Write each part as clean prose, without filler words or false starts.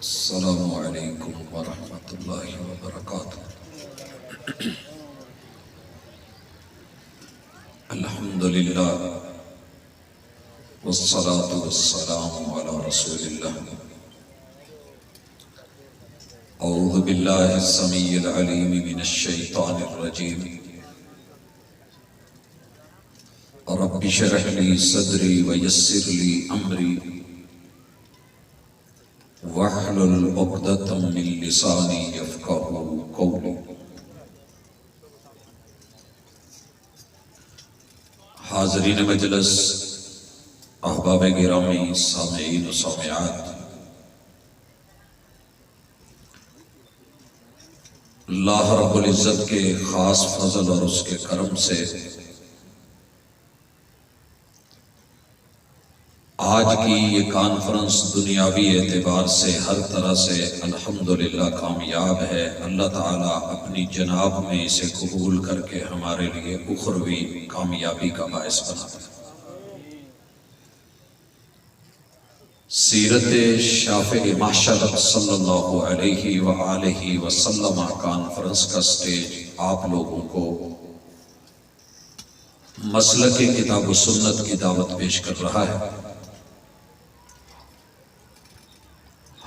السلام علیکم ورحمۃ اللہ وبرکاتہ۔ الحمد للہ والصلاة والسلام علی رسول اللہ۔ اعوذ باللہ السمیع العلیم من الشیطان الرجیم۔ رب اشرح لی صدری ویسر لی امری واحلل عقدۃ من لسانی یفقہوا قولی۔ حاضرین مجلس، احباب گرامی، سامعین و سامعات، اللہ رب العزت کے خاص فضل اور اس کے کرم سے آج کی یہ کانفرنس دنیاوی اعتبار سے ہر طرح سے الحمدللہ کامیاب ہے۔ اللہ تعالیٰ اپنی جناب میں اسے قبول کر کے ہمارے لیے اخروی کامیابی کا باعث بنا دے۔ سیرت شافع محشر صلی اللہ علیہ وآلہ وسلم کانفرنس کا سٹیج آپ لوگوں کو مسلک کتاب و سنت کی دعوت پیش کر رہا ہے۔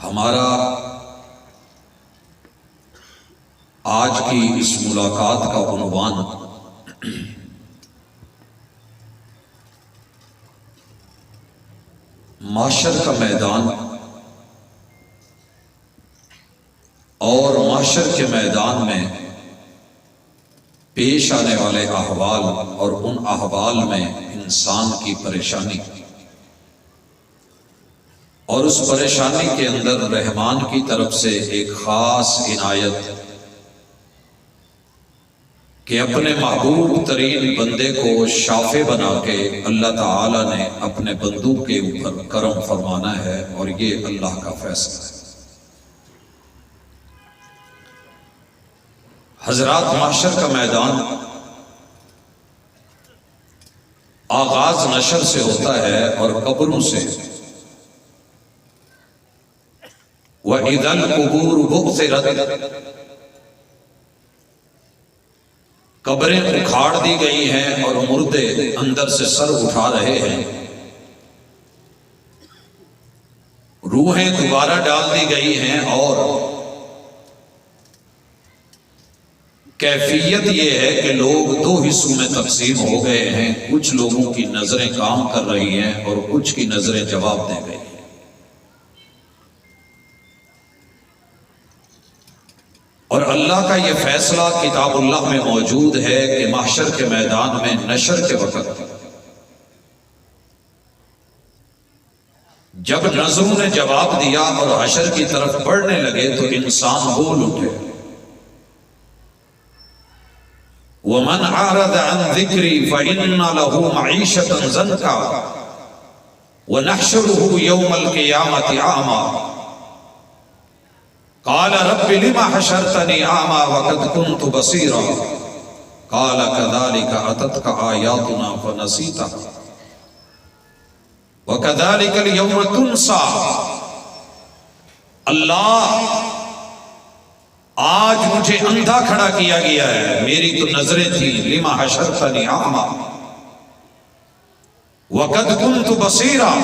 ہمارا آج کی اس ملاقات کا عنوان محشر کا میدان اور محشر کے میدان میں پیش آنے والے احوال اور ان احوال میں انسان کی پریشانی اور اس پریشانی کے اندر رحمان کی طرف سے ایک خاص عنایت کہ اپنے محبوب ترین بندے کو شافع بنا کے اللہ تعالیٰ نے اپنے بندوں کے اوپر کرم فرمانا ہے، اور یہ اللہ کا فیصلہ ہے۔ حضرات، محشر کا میدان آغاز نشر سے ہوتا ہے اور قبروں سے۔ وَإِذَا الْقُبُورُ بُعْثِرَتْ، قبریں اکھاڑ دی گئی ہیں اور مردے اندر سے سر اٹھا رہے ہیں، روحیں دوبارہ ڈال دی گئی ہیں، اور کیفیت یہ ہے کہ لوگ دو حصوں میں تقسیم ہو گئے ہیں۔ کچھ لوگوں کی نظریں کام کر رہی ہیں اور کچھ کی نظریں جواب دے گئی ہیں۔ اور اللہ کا یہ فیصلہ کتاب اللہ میں موجود ہے کہ محشر کے میدان میں نشر کے وقت جب نظروں نے جواب دیا اور حشر کی طرف بڑھنے لگے تو انسان بول اٹھے، وَمَنْ أَعْرَضَ عَنْ ذِكْرِي فَإِنَّ لَهُ مَعِيشَةً ضَنْكًا وَنَحْشُرُهُ يَوْمَ الْقِيَامَةِ أَعْمَى قال رب لما حشرتني اعمى وقد كنت بصيرا قال كذلك اتتك آياتنا فنسيتها وكذلك اليوم تنسى۔ اللہ، آج مجھے اندھا کھڑا کیا گیا ہے، میری تو نظریں تھیں، لما حشرتني اعمى وقد كنت بصيرا،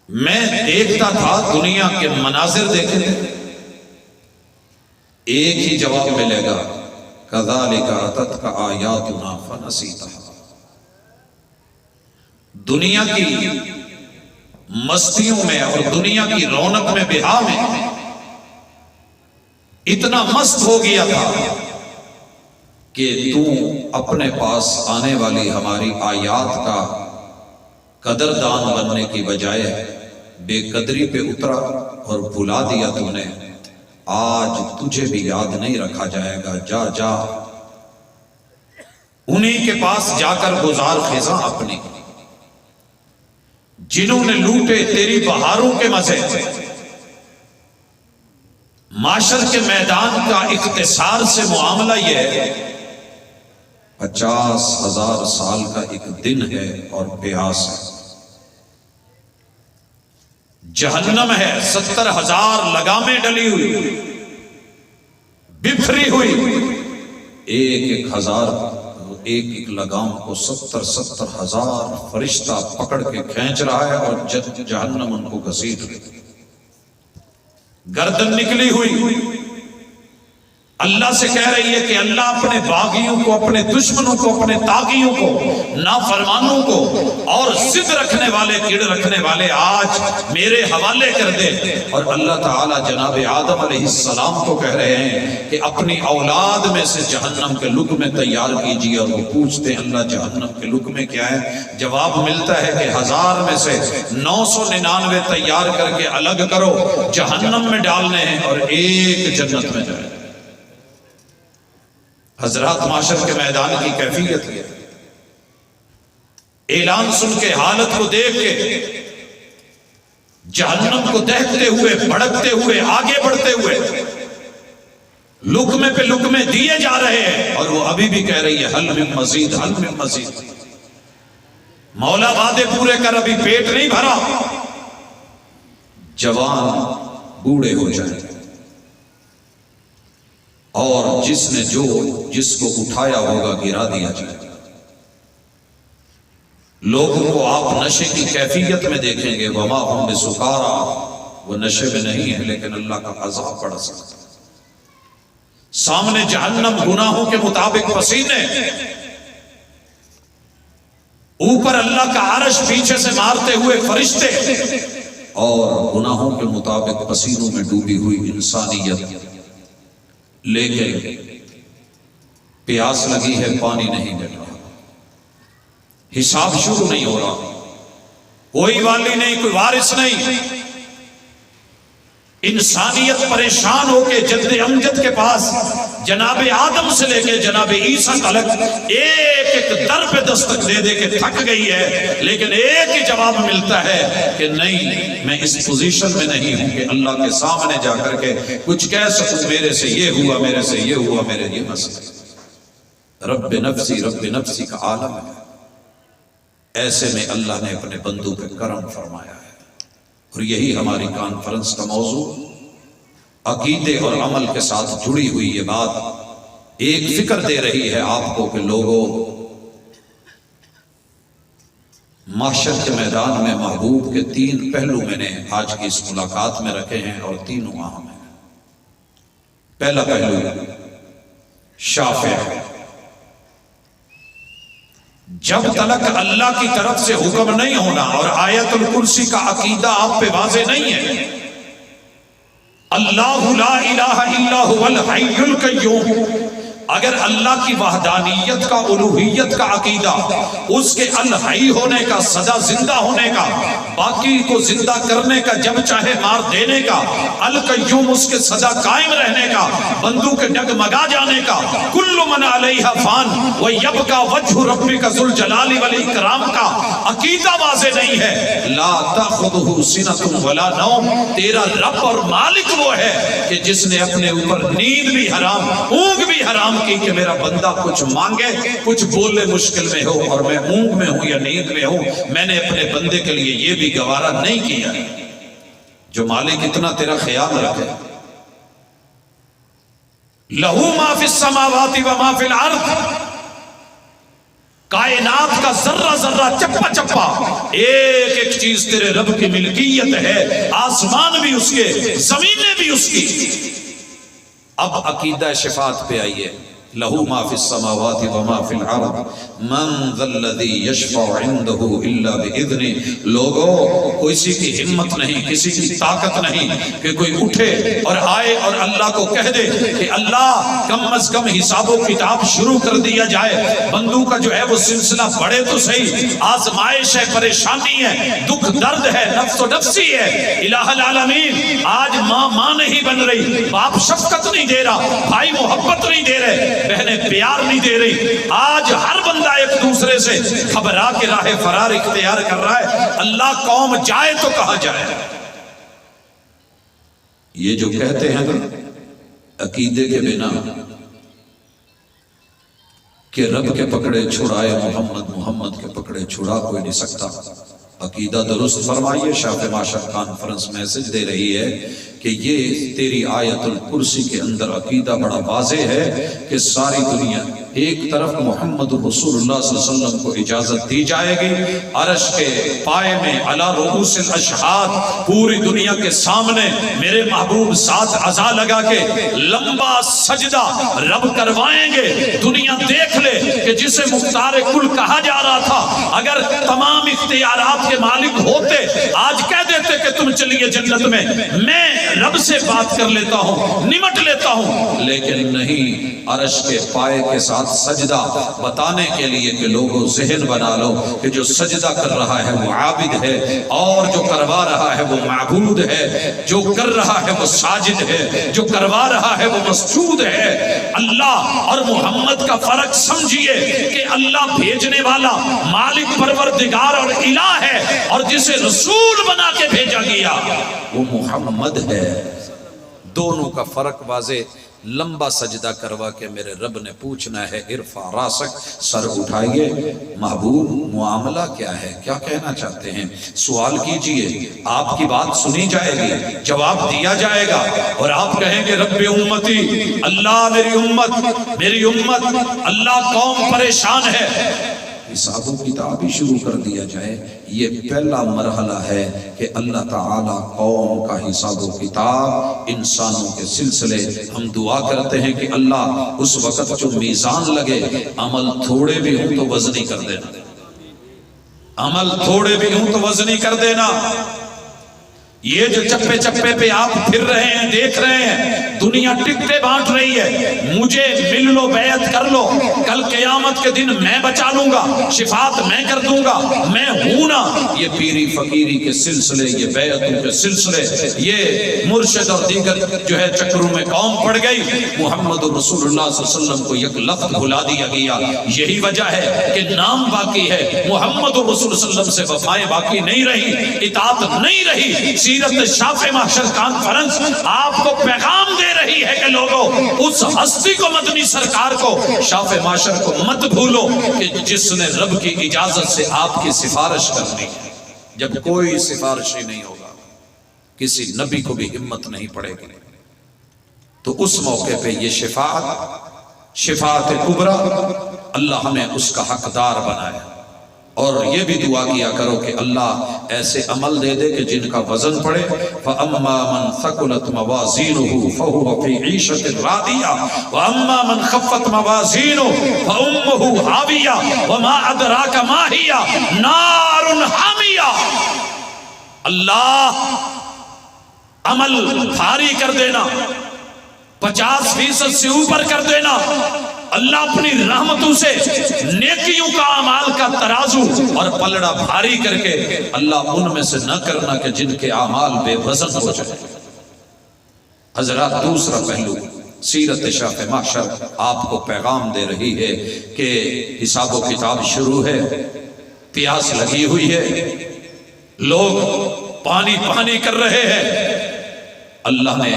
میں دیکھتا تھا، دنیا کے مناظر دیکھے تھے۔ ایک ہی جواب ملے گا، كَذَلِكَ أَتَتْكَ آيَاتُنَا فَنَسِيتَهَا۔ دنیا کی مستیوں میں اور دنیا کی رونق میں بہا میں اتنا مست ہو گیا تھا کہ تو اپنے پاس آنے والی ہماری آیات کا قدردان بننے کی بجائے بے قدری پہ اترا اور بھلا دیا تو نے۔ آج تجھے بھی یاد نہیں رکھا جائے گا، جا جا انہی کے پاس جا کر گزار خزاں اپنی، جنہوں نے لوٹے تیری بہاروں کے مزے۔ معاشر کے میدان کا اختصار سے معاملہ یہ ہے، 50,000 سال کا ایک دن ہے اور پیاس ہے۔ جہنم ہے 70,000 لگامیں ڈلی ہوئی، بکھری ہوئی، ایک ایک لگام کو 70,000 فرشتہ پکڑ کے کھینچ رہا ہے اور جہنم ان کو گھسیٹ رہی، گردن نکلی ہوئی، اللہ سے کہہ رہی ہے کہ اللہ اپنے باغیوں کو، اپنے دشمنوں کو، اپنے طاغیوں کو، نافرمانوں کو اور ضد رکھنے والے، کڑ رکھنے والے آج میرے حوالے کر دے۔ اور اللہ تعالیٰ جناب آدم علیہ السلام کو کہہ رہے ہیں کہ اپنی اولاد میں سے جہنم کے لقمے تیار کیجیے، اور وہ پوچھتے ہیں اللہ جہنم کے لقمے کیا ہے؟ جواب ملتا ہے کہ 1000 میں سے 999 تیار کر کے الگ کرو، جہنم میں ڈالنے ہیں اور ایک جنت میں جائے۔ حضرات معاشر کے میدان کی کیفیت ہے، اعلان سن کے، حالت کو دیکھ کے، جہنم کو دیکھتے ہوئے، بھڑکتے ہوئے، آگے بڑھتے ہوئے، لقمے پہ لقمے دیے جا رہے ہیں، اور وہ ابھی بھی کہہ رہی ہے حل من مزید، حل من مزید۔ مولا وعدے پورے کر، ابھی پیٹ نہیں بھرا۔ جوان بوڑھے ہو جائیں اور جس کو اٹھایا ہوگا گرا دیا جائے گا۔ لوگوں کو آپ نشے کی کیفیت میں دیکھیں گے، وما ہم بسکارا، وہ نشے میں نہیں ہے لیکن اللہ کا عذاب پڑ سکتا ہے۔ سامنے جہنم، گناہوں کے مطابق پسینے، اوپر اللہ کا عرش، پیچھے سے مارتے ہوئے فرشتے، اور گناہوں کے مطابق پسینوں میں ڈوبی ہوئی انسانیت۔ لیکن پیاس لگی ہے، پانی نہیں مل رہا، حساب شروع نہیں ہو رہا، کوئی والی نہیں، کوئی وارث نہیں، انسانیت پریشان ہو کے جد امجد کے پاس جناب آدم سے لے کے جناب عیسیٰ تلک ایک ایک در پہ دستک دے دے کے تھک گئی ہے، لیکن ایک ہی جواب ملتا ہے کہ نہیں، میں اس پوزیشن میں نہیں ہوں کہ اللہ کے سامنے جا کر کے کچھ کہہ سکوں، میرے سے یہ ہوا، میرے سے یہ ہوا، میرے یہ مسئلہ۔ رب نفسی کا عالم ہے۔ ایسے میں اللہ نے اپنے بندوں پہ کرم فرمایا ہے، اور یہی ہماری کانفرنس کا موضوع، عقیدے اور عمل کے ساتھ جڑی ہوئی یہ بات ایک فکر دے رہی ہے آپ کو کہ لوگوں، معاشر کے میدان میں محبوب کے 3 پہلو میں نے آج کی اس ملاقات میں رکھے ہیں، اور تینوں اہم ہیں۔ پہلا پہلو شافع، جب تلک اللہ کی طرف سے حکم نہیں ہونا اور آیت الکرسی کا عقیدہ آپ پہ واضح نہیں ہے، اللہ لا الہ الا هو الحی القیوم، اگر اللہ کی وحدانیت کا، الوہیت کا عقیدہ، اس کے الحی ہونے کا، سدا زندہ ہونے کا، باقی کو زندہ کرنے کا، جب چاہے مار دینے کا، القیوم اس کے سدا قائم رہنے کا، بندوں کے ڈگمگا جانے کا، کل من علیہا فان ویبقى وجہ ربک ذو الجلال والاکرام کا عقیدہ واضح نہیں ہے، لا تأخذہ سنۃ ولا نوم، تیرا رب اور مالک وہ ہے کہ جس نے اپنے اوپر نیند بھی حرام، اونگ بھی حرام کی کہ میرا بندہ کچھ مانگے، کچھ بولے مشکل میں ہو، اور میں اونگ میں ہوں یا نیند میں ہوں، میں نے اپنے بندے کے لیے یہ بھی گوارا نہیں کیا۔ جو مالک اتنا تیرا خیال رکھے، لہو ما فی السماوات و ما فی الارض، کائنات کا ذرہ ذرہ، چپا چپا، ایک ایک چیز تیرے رب کی ملکیت ہے، آسمان بھی اس کے، زمینیں بھی اس کی۔ اب عقیدہ شفاعت پہ آئیے، لہو ما فی السماوات و ما فی الارض من ذا الذی یشفع عنده الا باذنہ۔ لوگوں، کسی کی ہمت نہیں، کسی کی طاقت نہیں کہ کوئی اٹھے اور آئے اور اللہ کو کہہ دے کہ اللہ کم از کم حساب و کتاب شروع کر دیا جائے، بندوں کا جو ہے وہ سلسلہ بڑھے تو صحیح، آزمائش ہے، پریشانی ہے، دکھ درد ہے، نفس و نفسی ہے۔ الہ العالمین، آج ماں نہیں بن رہی، باپ شفقت نہیں دے رہا، بھائی محبت نہیں دے رہے، بہنیں پیار نہیں دے رہی، آج ہر بندہ ایک دوسرے سے گھبرا کے راہ فرار اختیار کر رہا ہے۔ اللہ قوم جائے تو کہاں جائے؟ یہ جو کہتے ہیں عقیدے کے بنا کہ رب کے پکڑے چھڑائے محمد، محمد کے پکڑے چھڑا کوئی نہیں سکتا، عقیدہ درست فرمائیے. شاف معاشر کانفرنس میسج دے رہی ہے کہ یہ تیری آیت الکرسی کے اندر عقیدہ بڑا واضح ہے کہ ساری دنیا ایک طرف محمد رسول اللہ صلی اللہ علیہ وسلم کو اجازت دی جائے گی، عرش کے پائے میں علی رؤوس الاشہاد پوری دنیا کے سامنے میرے محبوب ساتھ عزا لگا کے لمبا سجدہ رب کروائیں گے. دنیا دیکھ لے کہ جسے مختار کل کہا جا رہا تھا اگر تمام اختیارات کے مالک ہوتے آج کہہ دیتے کہ تم چلیے جنت میں رب سے بات کر لیتا ہوں، نمٹ لیتا ہوں. لیکن نہیں، عرش کے پائے کے ساتھ سجدہ بتانے کے لیے کہ لوگوں ذہن بنا لو کہ جو سجدہ کر رہا ہے وہ عابد ہے اور جو کروا رہا ہے وہ معبود ہے، جو کر رہا ہے وہ ساجد ہے، جو کروا رہا ہے وہ مسجود ہے. اللہ اور محمد کا فرق سمجھیے کہ اللہ بھیجنے والا مالک پروردگار اور الہ ہے، اور جسے رسول بنا کے بھیجا گیا وہ محمد ہے. دونوں کا فرق واضح. لمبا سجدہ کروا کے میرے رب نے پوچھنا ہے ارفع راسک، سر اٹھائیے. محبوب معاملہ کیا ہے، کیا کہنا چاہتے ہیں؟ سوال کیجئے، آپ کی بات سنی جائے گی، جواب دیا جائے گا، اور آپ کہیں گے رب امتی، اللہ میری امت، اللہ قوم پریشان ہے. حساب و کتاب ہی شروع کر دیا جائے. یہ پہلا مرحلہ ہے کہ اللہ تعالیٰ قوم کا حساب و کتاب انسانوں کے سلسلے. ہم دعا کرتے ہیں کہ اللہ اس وقت جو میزان لگے عمل تھوڑے بھی ہوں تو وزنی کر دینا، عمل تھوڑے بھی ہوں تو وزنی کر دینا. یہ جو چپے چپے پہ آپ پھر رہے ہیں، دیکھ رہے ہیں دنیا ٹکٹیں بانٹ رہی ہے، مجھے مل لو، بیعت کر لو، کل قیامت کے دن میں بچا لوں گا، شفاعت میں کر دوں گا، میں ہوں نا. یہ پیری فقیری کے سلسلے، یہ بیعتوں کے سلسلے، یہ مرشد اور دیگر جو ہے چکروں میں قوم پڑ گئی. محمد رسول اللہ صلی اللہ علیہ وسلم کو یک لفظ بھلا دیا گیا. یہی وجہ ہے کہ نام باقی ہے، محمد رسول صلی اللہ علیہ وسلم سے وفائیں باقی نہیں رہی، اطاعت نہیں رہی. سیرت شاف محشر کانفرنس آپ کو پیغام دے رہی ہے کہ لوگوں اس ہستی کو، مدنی سرکار کو، شاف محشر کو مت بھولو کہ جس نے رب کی اجازت سے آپ کی سفارش کرنی ہے. جب کوئی سفارش ہی نہیں ہوگا، کسی نبی کو بھی ہمت نہیں پڑے گی، تو اس موقع پہ یہ شفاعت کبریٰ اللہ ہمیں اس کا حقدار بنائے. اور یہ بھی دعا کیا کرو کہ اللہ ایسے عمل دے دے کہ جن کا وزن پڑے. فَأَمَّا مَنْ ثَقُلَتْ مَوَازِينُهُ فَهُوَ فِي عِيشَةٍ رَاضِيَةٍ وَأَمَّا مَنْ خَفَّتْ مَوَازِينُهُ فَأُمُّهُ هَاوِيَةٌ وَمَا أَدْرَاكَ مَا هِيَ نَارٌ حَامِيَةٌ. اللہ عمل بھاری کر دینا، 50% سے اوپر کر دینا. اللہ اپنی رحمتوں سے نیکیوں کا اعمال کا ترازو اور پلڑا بھاری کر کے اللہ ان میں سے نہ کرنا کہ جن کے اعمال بے وزن ہو جائے. حضرات، دوسرا پہلو سیرت شاف محشر آپ کو پیغام دے رہی ہے کہ حساب و کتاب شروع ہے، پیاس لگی ہوئی ہے، لوگ پانی پانی کر رہے ہیں. اللہ نے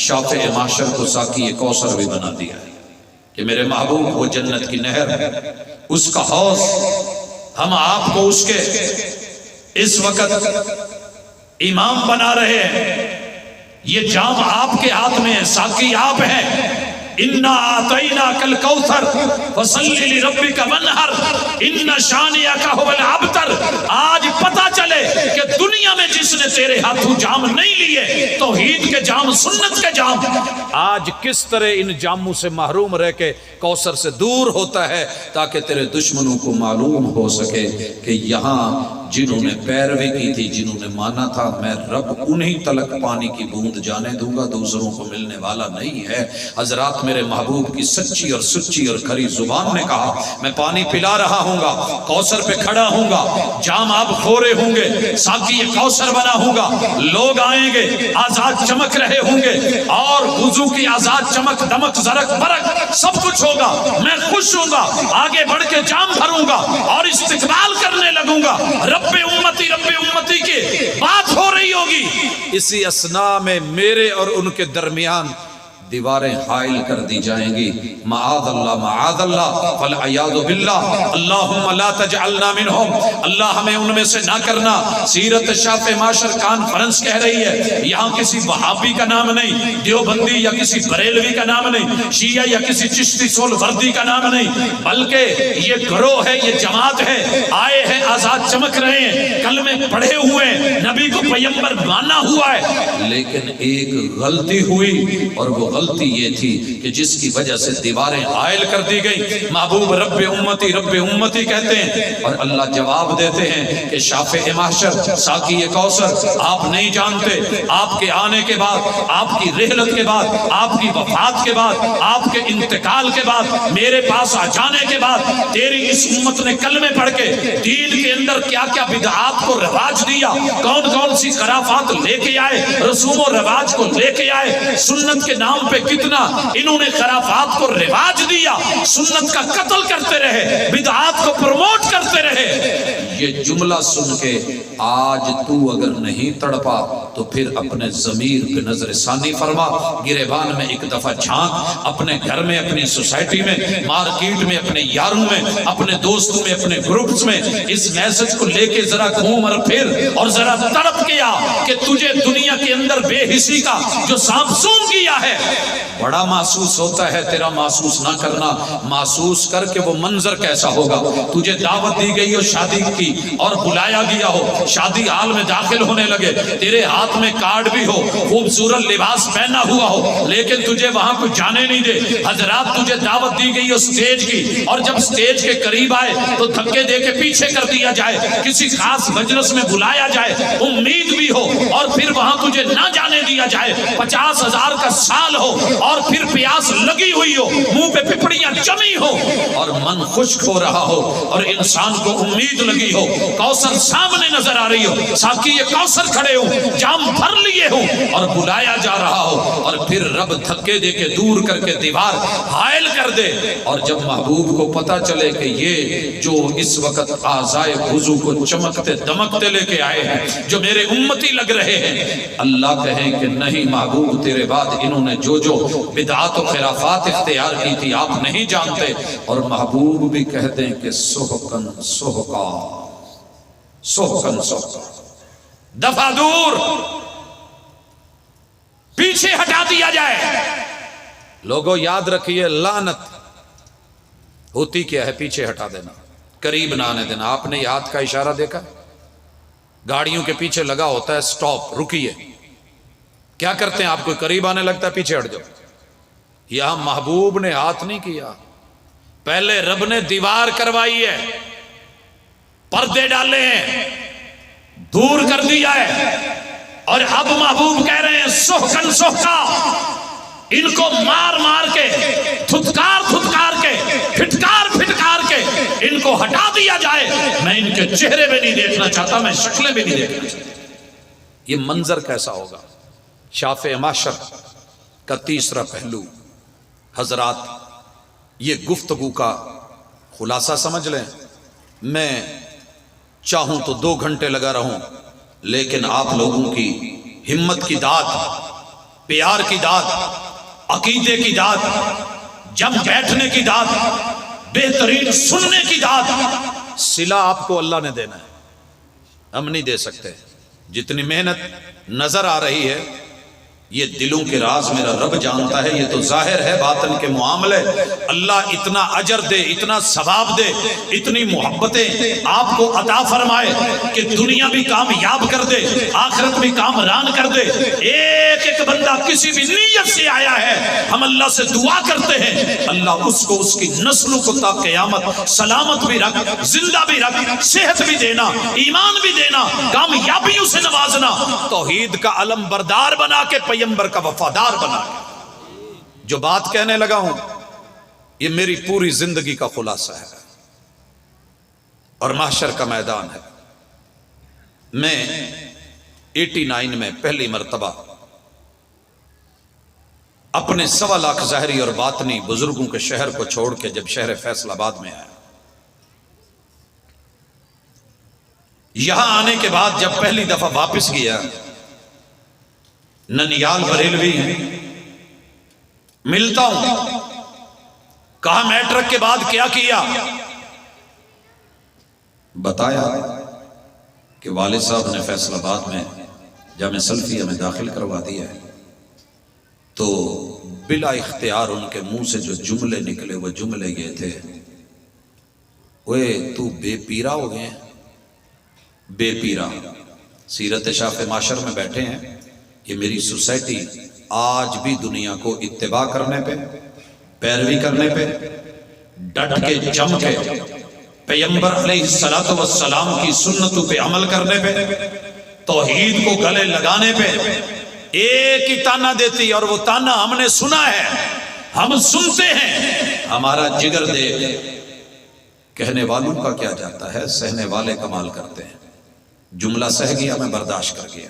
شاف محشر کو ساقی کوثر بھی بنا دیا ہے کہ میرے محبوب وہ جنت کی نہر، اس کا حوض، ہم آپ کو اس کے اس وقت امام بنا رہے ہیں. یہ جام آپ کے ہاتھ میں ہے، ساقی آپ ہیں. اِنَّا آتَيْنَاكَ الْكَوْثَرَ فَصَلِّ لِرَبِّكَ وَانْحَرْ إِنَّ شَانِئَكَ هُوَ الْأَبْتَرُ. آج پتہ چلے کہ دنیا میں جس نے تیرے ہاتھوں جام نہیں لیے، توحید کے جام، سنت کے جام، آج کس طرح ان جاموں سے محروم رہ کے کوثر سے دور ہوتا ہے، تاکہ تیرے دشمنوں کو معلوم ہو سکے کہ یہاں جنہوں نے پیروی کی تھی، جنہوں نے مانا تھا میں رب انہی تلک پانی کی بوند جانے دوں گا، دوسروں کو ملنے والا نہیں ہے. حضرات، میرے محبوب کی سچی اور سچی اور کھری زبان نے کہا میں پانی پلا رہا ہوں گا، کوثر پہ کھڑا ہوں گا، جام آپ خورے ہوں گے، ساقی کوثر بنا ہوں گا، لوگ آئیں گے آزاد چمک رہے ہوں گے، اور وضو کی آزاد چمک دمک زرق برق سب کچھ ہوگا. میں خوش ہوں گا، آگے بڑھ کے جام بھروں گا اور استقبال کرنے لگوں گا. رب امتی کی بات ہو رہی ہوگی. اسی اسنا میں میرے اور ان کے درمیان دیواریں حائل کر دی جائیں گی. معاذ اللہ فالعیاذ باللہ. اللہم لا تجعلنا منہم. اللہ ہمیں ان میں سے نہ کرنا. سیرت شافع معاشر کانفرنس کہہ رہی ہے یہاں کسی وہابی کا نام نہیں, دیوبندی یا کسی بریلوی کا نام نہیں, شیعہ یا کسی چشتی سولوردی کا نام نہیں, بلکہ یہ گروہ ہے, یہ جماعت ہے, آئے ہیں آزاد چمک رہے ہیں, کلمے پڑھے ہوئے ہیں, نبی کو پیغمبر مانا ہوا ہے. لیکن ایک غلطی ہوئی اور وہ غلطی یہ تھی کہ جس کی وجہ سے دیواریں حائل کر دی گئی. محبوب رب امتی کہتے ہیں اور اللہ جواب دیتے ہیں کہ شافع محشر ساقی کوثر آپ نہیں جانتے. آپ کے آنے کے بعد, آپ کی رحلت کے بعد, آپ کی وفات کے بعد, آپ کے انتقال کے بعد, میرے پاس آ جانے کے بعد تیری اس امت نے کلمے پڑھ کے دین کے اندر کیا کیا بدعات کو رواج دیا, کون کون سی خرافات لے کے آئے, رسوم و رواج کو لے کے آئے, سنت کے نام پہ کتنا انہوں نے خرافات کو رواج دیا, سنت کا قتل کرتے رہے, بدعات کو پروموٹ کرتے رہے. یہ جملہ سن کے آج تو اگر نہیں تڑپا تو پھر اپنے ضمیر پہ نظر ثانی فرما. گریبان میں ایک دفعہ جھانک, اپنے گھر میں, اپنی سوسائٹی میں, مارکیٹ میں, اپنے یاروں میں, اپنے دوستوں میں, اپنے گروپس میں اس میسج کو لے کے ذرا گھوم اور پھر اور ذرا تڑپ کیا کہ تجھے دنیا کے اندر بے حسی کا جو سانپ کیا ہے بڑا محسوس ہوتا ہے. تیرا محسوس نہ کرنا, محسوس کر کے وہ منظر کیسا ہوگا. تجھے دعوت دی گئی ہو شادی کی اور بلایا گیا ہو, شادی حال میں داخل ہونے لگے, تیرے ہاتھ میں کارڈ بھی ہو, خوبصورت لباس پہنا ہوا ہو, لیکن تجھے وہاں کوئی جانے نہیں دے. حضرات تجھے دعوت دی گئی ہو سٹیج کی اور جب سٹیج کے قریب آئے تو دھکے دے کے پیچھے کر دیا جائے, کسی خاص مجلس میں بلایا جائے, امید بھی ہو اور پھر وہاں تجھے نہ جانے دیا جائے. 50,000 کا سال ہو اور پھر پیاس لگی ہوئی ہو, منہ پہ پپڑیاں جمی ہو اور من خشک ہو رہا ہو اور انسان کو امید لگی ہو, کوثر سامنے نظر آ رہی ہو, ساقی یہ کوثر کھڑے ہو, جام بھر لیے ہو اور بلایا جا رہا ہو, اور پھر رب دھکے دے کے دور کر کے دیوار حائل کر دے. اور جب محبوب کو پتا چلے کہ یہ جو اس وقت اعضائے وضو کو چمکتے دمکتے لے کے آئے ہیں جو میرے امتی لگ رہے ہیں, اللہ کہیں کہ نہیں محبوب تیرے بعد انہوں نے جو جو بدعات و خرافات اختیار کی تھی آپ نہیں جانتے. اور محبوب بھی کہتے ہیں کہ سحقن سحقا, سحقن سحقا, دفع دور, پیچھے ہٹا دیا جائے. لوگوں یاد رکھیے لعنت ہوتی کیا ہے, پیچھے ہٹا دینا, قریب نہ آنے دینا. آپ نے یہ ہاتھ کا اشارہ دیکھا, گاڑیوں کے پیچھے لگا ہوتا ہے سٹاپ, رکیے. کیا کرتے ہیں, آپ کو قریب آنے لگتا ہے پیچھے ہٹ جاؤ. یہاں محبوب نے ہاتھ نہیں کیا, پہلے رب نے دیوار کروائی ہے, پردے ڈالے ہیں, دور کر دیا ہے, اور اب محبوب کہہ رہے ہیں سحقن سحقا, ان کو مار مار کے, دھتکار دھتکار کے, پھٹکار پھٹکار کے ان کو ہٹا دیا جائے. میں ان کے چہرے بھی نہیں دیکھنا چاہتا, میں شکلیں بھی نہیں دیکھنا چاہتا. یہ منظر کیسا ہوگا. شافع محشر کا تیسرا پہلو. حضرات یہ گفتگو کا خلاصہ سمجھ لیں, میں چاہوں تو 2 گھنٹے لگا رہوں, لیکن آپ لوگوں کی ہمت کی داد, پیار کی داد, عقیدے کی داد, جم بیٹھنے کی داد, بہترین سننے کی داد, صلہ آپ کو اللہ نے دینا ہے, ہم نہیں دے سکتے. جتنی محنت نظر آ رہی ہے یہ دلوں کے راز میرا رب جانتا ہے, یہ تو ظاہر ہے باطن کے معاملے. اللہ اتنا اجر دے, اتنا ثواب دے, اتنی محبتیں آپ کو عطا فرمائے کہ دنیا بھی کامیاب کر دے, آخرت بھی کامران کر دے. ایک ایک بندہ کسی بھی نیت سے آیا ہے, ہم اللہ سے دعا کرتے ہیں اللہ اس کو اس کی نسلوں کو تا قیامت سلامت بھی رکھ, زندہ بھی رکھ, صحت بھی دینا, ایمان بھی دینا, کامیابیوں سے نوازنا, توحید کا علم بردار بنا کے, پیغمبر کا وفادار بنا کے. جو بات کہنے لگا ہوں یہ میری پوری زندگی کا خلاصہ ہے اور محشر کا میدان ہے. میں 89 میں پہلی مرتبہ اپنے 1.25 لاکھ ظاہری اور باطنی بزرگوں کے شہر کو چھوڑ کے جب شہر فیصل آباد میں آیا, یہاں آنے کے بعد جب پہلی دفعہ واپس گیا, ننیال بریلوی ہیں, ملتا ہوں. کہا میٹرک کے بعد کیا کیا؟ بتایا کہ والد صاحب نے فیصل آباد میں جامعہ سلفیہ میں داخل کروا دیا ہے. تو بلا اختیار ان کے منہ سے جو جملے نکلے وہ جملے یہ تھے، اوے تو بے پیرا ہو گئے. بے پیرا سیرت شاف معاشر میں بیٹھے ہیں. یہ میری سوسائٹی آج بھی دنیا کو اتباع کرنے پہ، پیروی کرنے پہ، ڈٹ کے جم کے پیغمبر علیہ الصلوۃ والسلام کی سنتوں پہ عمل کرنے پہ، توحید کو گلے لگانے پہ ایک ہی تانا دیتی، اور وہ تانا ہم نے سنا ہے، ہم سنتے ہیں. ہمارا جگر دیکھ کہنے والوں کا کیا جاتا ہے، سہنے والے کمال کرتے ہیں. جملہ سہ گیا، میں برداشت کر گیا.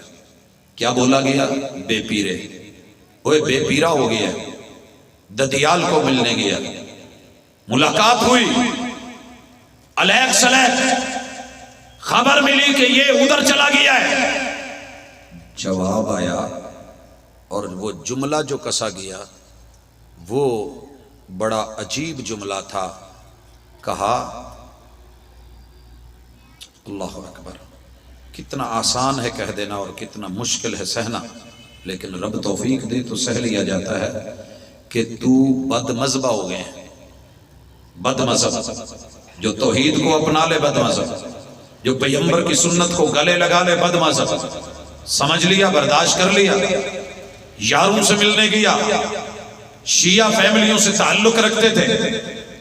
کیا بولا گیا؟ بے پیرے. اوے بے پیرا ہو گیا. ددیال کو ملنے گیا، ملاقات ہوئی، علیک سلیک خبر ملی کہ یہ ادھر چلا گیا ہے. جواب آیا اور وہ جملہ جو کسا گیا وہ بڑا عجیب جملہ تھا. کہا اللہ اکبر، کتنا آسان ہے کہہ دینا اور کتنا مشکل ہے سہنا، لیکن رب توفیق دے تو سہ لیا جاتا ہے کہ تو بد مذہبہ ہو گئے ہیں. بد مذہب جو توحید کو اپنا لے، بد مذہب جو پیغمبر کی سنت کو گلے لگا لے، بد مذہب. سمجھ لیا، برداشت کر لیا. یاروں سے ملنے گیا، شیعہ فیملیوں سے تعلق رکھتے تھے،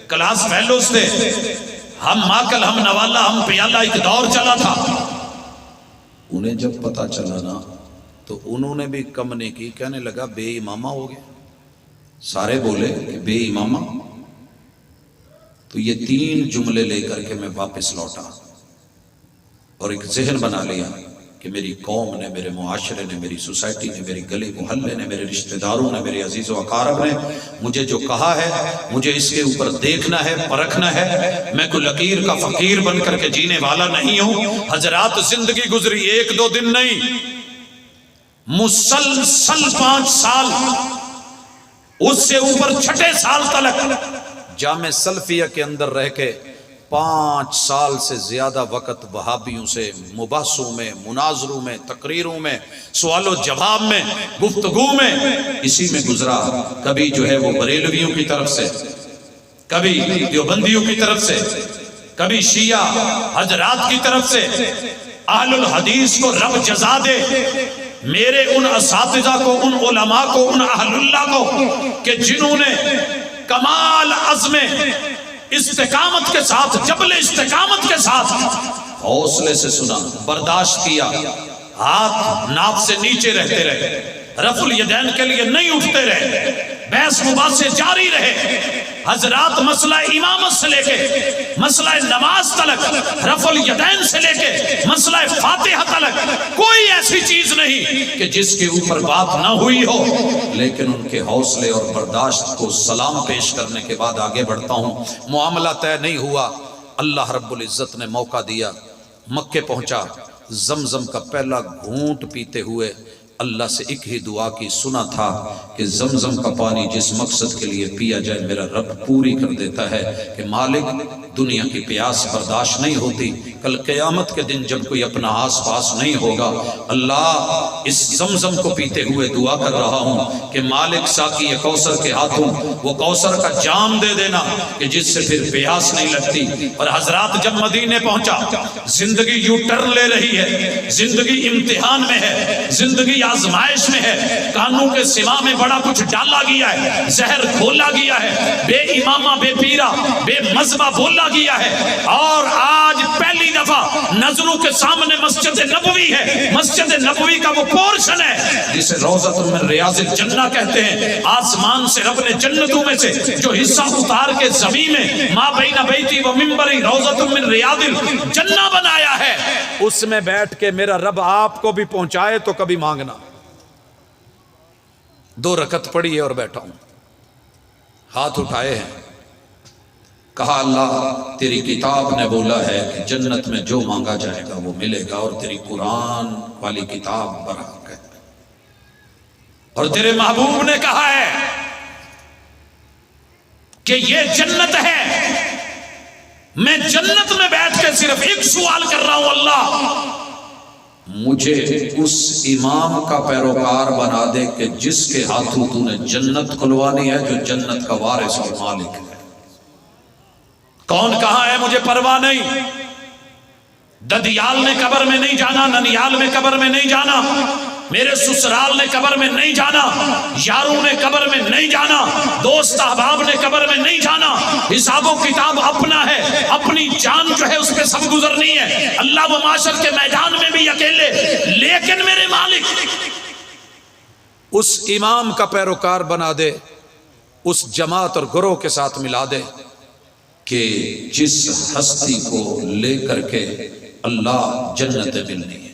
کلاس فیلوز تھے، ہم ماکل ہم نوالا ہم پیالہ، ایک دور چلا تھا. انہیں جب پتا چلا نا تو انہوں نے بھی کم نہیں کی، کہنے لگا بے امامہ ہو گئے. سارے بولے کہ بے امامہ. تو یہ 3 جملے لے کر کے میں واپس لوٹا اور ایک ذہن بنا لیا کہ میری قوم نے، میرے معاشرے نے، میری سوسائٹی نے، میری گلی محلے نے، میرے رشتہ داروں نے، میرے عزیز و اقارب نے مجھے جو کہا ہے، مجھے اس کے اوپر دیکھنا ہے، پرکھنا ہے. میں کوئی لکیر کا فقیر بن کر کے جینے والا نہیں ہوں. حضرات زندگی گزری 1-2 دن نہیں، مسلسل 5 سال، اس سے اوپر 6 سال تلک جامع سلفیہ کے اندر رہ کے 5 سال سے زیادہ وقت وہابیوں سے مباحثوں میں، مناظروں میں، تقریروں میں، سوال و جواب میں، گفتگو میں، اسی میں گزرا. کبھی جو ہے وہ بریلویوں کی طرف سے، کبھی دیوبندیوں کی طرف سے، کبھی شیعہ حضرات کی طرف سے. اہل الحدیث کو رب جزا دے، میرے ان اساتذہ کو، ان علماء کو، ان اہل اللہ کو کہ جنہوں نے کمال عزم استقامت کے ساتھ، جبل استقامت کے ساتھ حوصلے سے سنا، برداشت کیا، ہاتھ ناف سے نیچے رہتے رہے، رفع الیدین کے لیے نہیں اٹھتے رہے، بحث مباحثے جاری رہے. حضرات مسئلہ امامت سے لے کے مسئلہ نماز تلک، رفع الیدین سے لے کے مسئلہ فاتحہ تلک، کوئی ایسی چیز نہیں کہ جس کے اوپر بات نہ ہوئی ہو. لیکن ان کے حوصلے اور برداشت کو سلام پیش کرنے کے بعد آگے بڑھتا ہوں. معاملہ طے نہیں ہوا، اللہ رب العزت نے موقع دیا. مکے پہنچا، زمزم کا پہلا گھونٹ پیتے ہوئے اللہ سے ایک ہی دعا کی، سنا تھا کہ زمزم کا پانی جس مقصد کے لیے پیا جائے میرا رب پوری کر دیتا ہے. کہ مالک دنیا کی پیاس برداشت نہیں ہوتی، کل قیامت کے دن جب کوئی اپنا آس پاس نہیں ہوگا، اللہ اس زمزم کو پیتے ہوئے دعا کر رہا ہوں کہ مالک ساقی کوثر کے ہاتھوں وہ کوثر کا جام دے دینا کہ جس سے پھر پیاس نہیں لگتی. اور حضرات جب مدینے پہنچا، زندگی یو ٹرن لے رہی ہے، زندگی امتحان میں ہے، زندگی آزمائش میں ہے. کانوں کے سما میں بڑا کچھ ڈالا گیا ہے، زہر کھولا گیا ہے، بے امامہ، بے پیرا، بے مذہبہ بولا گیا ہے. اور آج پہلی دفعہ نظروں کے سامنے مسجد نبوی ہے. مسجد نبوی کا وہ پورشن ہے جسے روضۃ من ریاض الجنہ کہتے ہیں. آسمان سے رب نے جنتوں میں سے جو حصہ اتار کے زمین میں ما بین بیتی و منبری روضۃ من ریاض الجنہ بنایا ہے. اس میں بیٹھ کے میرا رب آپ کو بھی پہنچائے تو کبھی مانگنا. 2 رکعت پڑھی ہے اور بیٹھا ہوں، ہاتھ اٹھائے ہیں. کہا اللہ تیری کتاب نے بولا ہے کہ جنت میں جو مانگا جائے گا وہ ملے گا، اور تیری قرآن والی کتاب برحق ہے، اور تیرے محبوب نے کہا ہے کہ یہ جنت ہے، میں جنت میں بیٹھ کے صرف ایک سوال کر رہا ہوں، اللہ مجھے اس امام کا پیروکار بنا دے کہ جس کے ہاتھوں تو نے جنت کھلوانی ہے، جو جنت کا وارث اور مالک ہے۔ کون کہاں ہے مجھے پرواہ نہیں، ددیال نے قبر میں نہیں جانا، ننیال میں قبر میں نہیں جانا، میرے سسرال نے قبر میں نہیں جانا، یاروں نے قبر میں نہیں جانا، دوست احباب نے قبر میں نہیں جانا، حساب و کتاب اپنا ہے، اپنی جان جو ہے اس پہ سب گزرنی ہے، اللہ و معاشر کے میدان میں بھی اکیلے، لیکن میرے مالک اس امام کا پیروکار بنا دے، اس جماعت اور گروہ کے ساتھ ملا دے کہ جس ہستی کو لے کر کے اللہ جنت ملنی ہے۔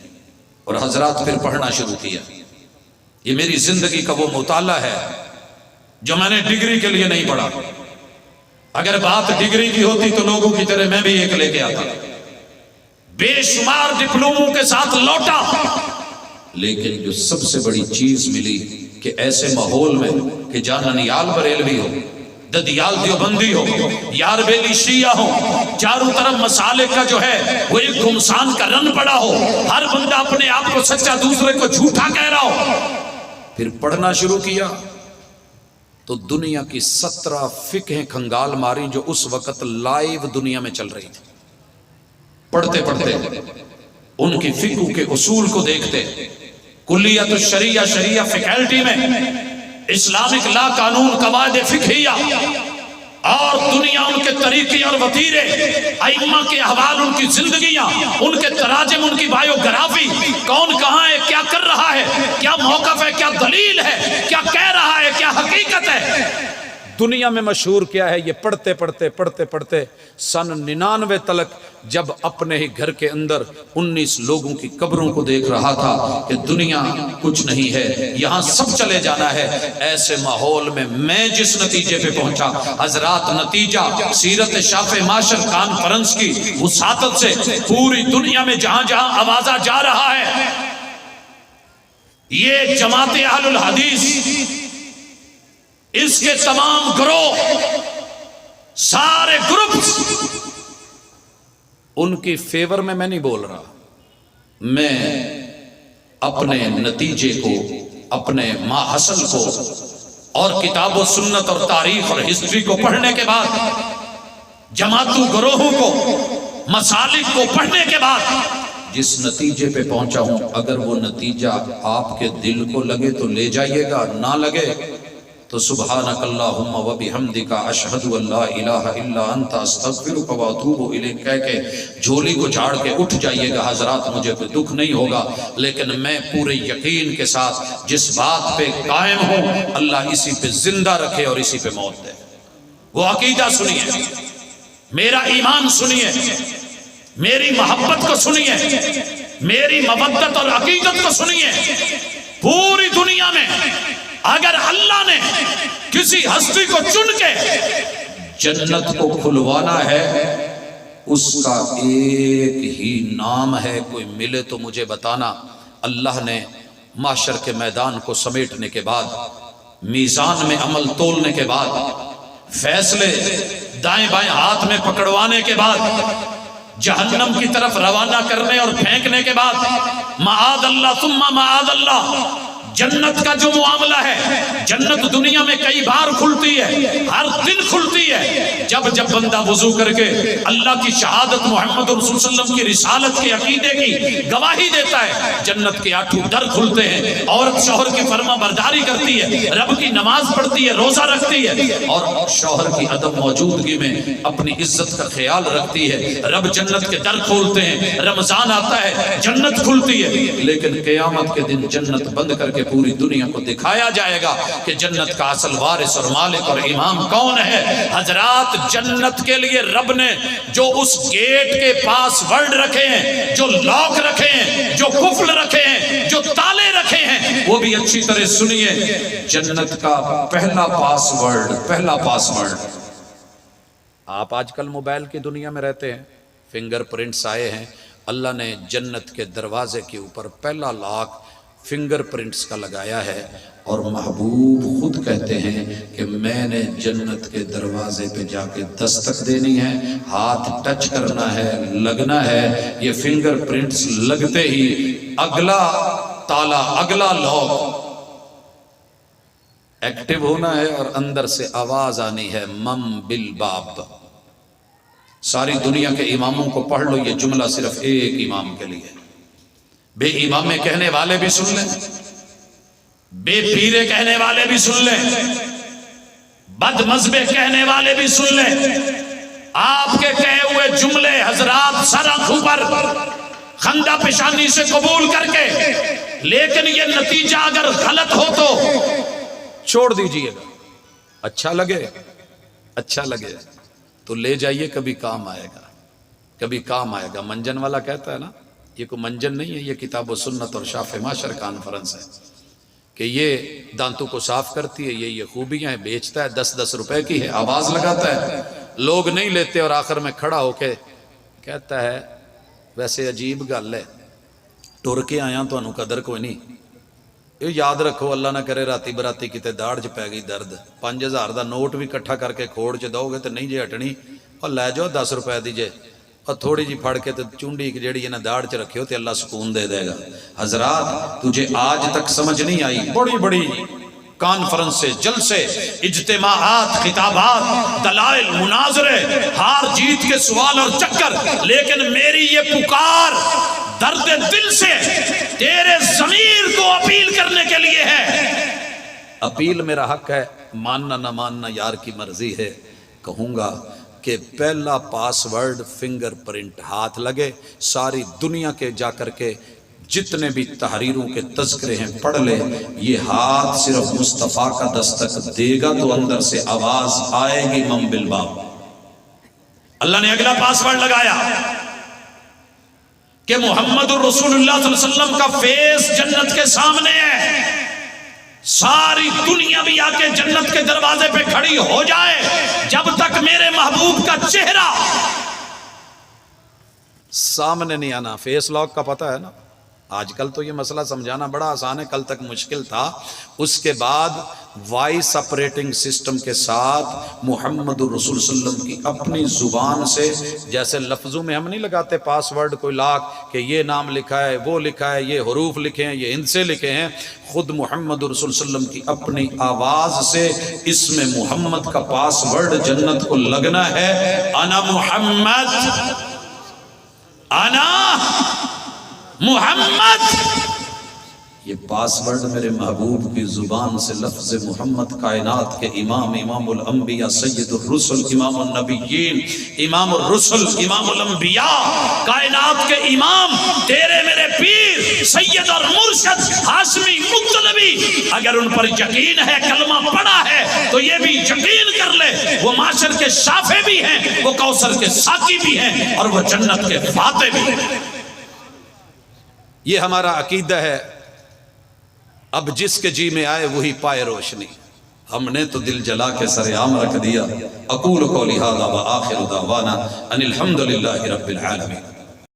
اور حضرات پھر پڑھنا شروع کیا۔ یہ میری زندگی کا وہ مطالعہ ہے جو میں نے ڈگری کے لیے نہیں پڑھا، اگر بات ڈگری کی ہوتی تو لوگوں کی طرح میں بھی ایک لے کے آتا، بے شمار ڈپلوموں کے ساتھ لوٹا، لیکن جو سب سے بڑی چیز ملی کہ ایسے ماحول میں کہ جہاں ننیال بریلوی ہو، ددیال دیوبندی ہو، یار بیلی شیعہ ہو، چاروں طرف مسالے کا جو ہے وہ ایک گمسان کا رن پڑا ہو، ہر بندہ اپنے آپ کو سچا دوسرے کو جھوٹا کہہ رہا ہو۔ پھر پڑھنا شروع کیا تو دنیا کی 17 فقہیں کھنگال ماری جو اس وقت لائیو دنیا میں چل رہی تھی۔ پڑھتے پڑھتے ان کی فقہ کے اصول کو دیکھتے، کلیت الشریعہ شریعہ فیکلٹی میں اسلامک لا قانون قواعد فقہیہ اور دنیا ان کے طریقے اور وتیرے، ائمہ کے احوال، ان کی زندگیاں، ان کے تراجم، ان کی بایوگرافی، کون کہاں ہے، کیا کر رہا ہے، کیا موقف ہے، کیا دلیل ہے، کیا کہہ رہا ہے، کیا حقیقت ہے، دنیا میں مشہور کیا ہے۔ یہ پڑھتے پڑھتے سن 99 تلک جب اپنے ہی گھر کے اندر 19 لوگوں کی قبروں کو دیکھ رہا تھا کہ دنیا کچھ نہیں ہے، یہاں سب چلے جانا ہے، ایسے ماحول میں جس نتیجے پہ پہنچا، حضرات نتیجہ سیرت شاف معاشر کانفرنس کی وساطت سے پوری دنیا میں جہاں جہاں آوازہ جا رہا ہے، یہ جماعت اہل الحدیث، اس کے تمام گروہ، سارے گروپس، ان کی فیور میں نہیں بول رہا، میں اپنے نتیجے کو، اپنے ماحصل کو اور کتاب و سنت اور تاریخ اور ہسٹری کو پڑھنے کے بعد، جماعتوں گروہوں کو، مسالک کو پڑھنے کے بعد جس نتیجے پہ پہنچا ہوں، اگر وہ نتیجہ آپ کے دل کو لگے تو لے جائیے گا، نہ لگے تو سبحانک اللہم و بحمدک اشہد ان لا الہ الا انت استغفرک و اتوب الیک کہہ کے جھولی کو جھاڑ کے اٹھ جائیے گا۔ حضرات مجھے کوئی دکھ نہیں ہوگا، لیکن میں پورے یقین کے ساتھ جس بات پہ قائم ہوں، اللہ اسی پہ زندہ رکھے اور اسی پہ موت دے۔ وہ عقیدہ سنیے، میرا ایمان سنیے، میری محبت کو سنیے، میری مودت اور عقیدت کو سنیے۔ پوری دنیا میں اگر اللہ نے کسی ہستی کو چن کے جنت کو کھلوانا ہے، اس کا ایک ہی نام ہے، کوئی ملے تو مجھے بتانا۔ اللہ نے معاشر کے میدان کو سمیٹنے کے بعد، میزان میں عمل تولنے کے بعد، فیصلے دائیں بائیں ہاتھ میں پکڑوانے کے بعد، جہنم کی طرف روانہ کرنے اور پھینکنے کے بعد، معاذ اللہ ثم معاذ اللہ، جنت کا جو معاملہ ہے، جنت دنیا میں کئی بار کھلتی ہے، ہر دن کھلتی ہے، جب بندہ وضو کر کے اللہ کی شہادت محمد رسول صلی اللہ علیہ وسلم کی رسالت کے عقیدے کی گواہی دیتا ہے، جنت کے 8 در کھلتے ہیں، عورت شوہر کی فرما برداری کرتی ہے، رب کی نماز پڑھتی ہے، روزہ رکھتی ہے، اور شوہر کی عدم موجودگی میں اپنی عزت کا خیال رکھتی ہے، رب جنت کے در کھولتے ہیں، رمضان آتا ہے جنت کھلتی ہے، لیکن قیامت کے دن جنت بند کر کے پوری دنیا کو دکھایا جائے گا کہ جنت کا اصل وارث اور مالک اور امام کون ہے۔ حضرات جنت کے لیے رب نے جو اس گیٹ کے پاس ورڈ رکھے ہیں، جو لاک رکھے ہیں، جو قفل رکھے ہیں، جو تالے رکھے ہیں، وہ بھی اچھی طرح سنیے۔ جنت کا پہلا پاس ورڈ، آپ آج کل موبائل کی دنیا میں رہتے ہیں، فنگر پرنٹس آئے ہیں، اللہ نے جنت کے دروازے کے اوپر پہلا لاک فنگر پرنٹس کا لگایا ہے، اور محبوب خود کہتے ہیں کہ میں نے جنت کے دروازے پہ جا کے دستک دینی ہے، ہاتھ ٹچ کرنا ہے، لگنا ہے، یہ فنگر پرنٹس لگتے ہی اگلا تالا، اگلا لاک ایکٹیو ہونا ہے، اور اندر سے آواز آنی ہے مم بالباب۔ ساری دنیا کے اماموں کو پڑھ لو، یہ جملہ صرف ایک امام کے لیے، بے امام کہنے والے بھی سن لیں، بے پیرے کہنے والے بھی سن لیں، بد مذہبے کہنے والے بھی سن لیں۔ آپ کے کہے ہوئے جملے حضرات سر آنکھوں پر خندہ پیشانی سے قبول کر کے، لیکن یہ نتیجہ اگر غلط ہو تو چھوڑ دیجئے گا، اچھا لگے تو لے جائیے، کبھی کام آئے گا، کبھی کام آئے گا۔ منجن والا کہتا ہے نا، یہ کوئی منجن نہیں ہے، یہ کتاب و سنت اور شاف معاشر کانفرنس ہے، کہ یہ دانتوں کو صاف کرتی ہے، یہ خوبیاں ہیں، بیچتا ہے 10 روپے کی ہے، آواز لگاتا ہے، لوگ نہیں لیتے، اور آخر میں کھڑا ہو کے کہتا ہے ویسے عجیب گل ہے، ٹر کے آیا تو انہوں قدر کوئی نہیں۔ یہ یاد رکھو، اللہ نہ کرے راتی براتی کتے داڑھ چ پی گئی درد، 5000 دا نوٹ بھی کٹھا کر کے کھوڑ چ دو گے تو نہیں جے ہٹنی، اور لے جاؤ 10 روپے دیجئے، اور تھوڑی جی پھڑ کے تو چونڈی کی جیڑی انہیں داڑھ چ رکھے ہو تو اللہ سکون دے دے گا۔ حضرات تجھے آج تک سمجھ نہیں آئی، بڑی بڑی کانفرنسیں، جلسے، اجتماعات، خطابات، دلائل، مناظرے، ہار جیت کے سوال اور چکر، لیکن میری یہ پکار درد دل سے تیرے ضمیر کو اپیل کرنے کے لیے ہے۔ اپیل میرا حق ہے، ماننا نہ ماننا یار کی مرضی ہے۔ کہوں گا کہ پہلا پاس ورڈ فنگر پرنٹ، ہاتھ لگے، ساری دنیا کے جا کر کے جتنے بھی تحریروں کے تذکرے ہیں پڑھ لے، یہ ہاتھ صرف مصطفیٰ کا دستک دے گا تو اندر سے آواز آئے گی مم بالباب۔ اللہ نے اگلا پاس ورڈ لگایا کہ محمد الرسول اللہ صلی اللہ علیہ وسلم کا فیس جنت کے سامنے ہے، ساری دنیا بھی آ کے جنت کے دروازے پہ کھڑی ہو جائے، جب تک میرے محبوب کا چہرہ سامنے نہیں آنا۔ فیس لاک کا پتہ ہے نا، آج کل تو یہ مسئلہ سمجھانا بڑا آسان ہے، کل تک مشکل تھا۔ اس کے بعد وائس آپریٹنگ سسٹم کے ساتھ محمد الرسول صلی اللہ علیہ وسلم کی اپنی زبان سے، جیسے لفظوں میں ہم نہیں لگاتے پاس ورڈ کوئی لاکھ کہ یہ نام لکھا ہے، وہ لکھا ہے، یہ حروف لکھے ہیں، یہ ان سے لکھے ہیں، خود محمد الرسول صلی اللہ علیہ وسلم کی اپنی آواز سے اس میں محمد کا پاس ورڈ جنت کو لگنا ہے، انا محمد، انا محمد۔ یہ پاس ورڈ میرے محبوب کی زبان سے لفظ محمد، کائنات کے امام، امام الانبیاء، سید الرسل، امام النبیین، امام الرسل، امام الانبیاء، کائنات کے امام، تیرے میرے پیر، سید اور مرشد، ہاشمی مطلبی، اگر ان پر یقین ہے، کلمہ پڑھا ہے تو یہ بھی یقین کر لے، وہ معاشر کے شافع بھی ہیں، وہ کوثر کے ساقی بھی ہیں، اور وہ جنت کے فاتح بھی ہیں۔ یہ ہمارا عقیدہ ہے۔ اب جس کے جی میں آئے وہی پائے روشنی، ہم نے تو دل جلا کے سر عام رکھ دیا۔ اقول قولی ھذا وآخر دعوانا ان الحمد للہ رب العالمین۔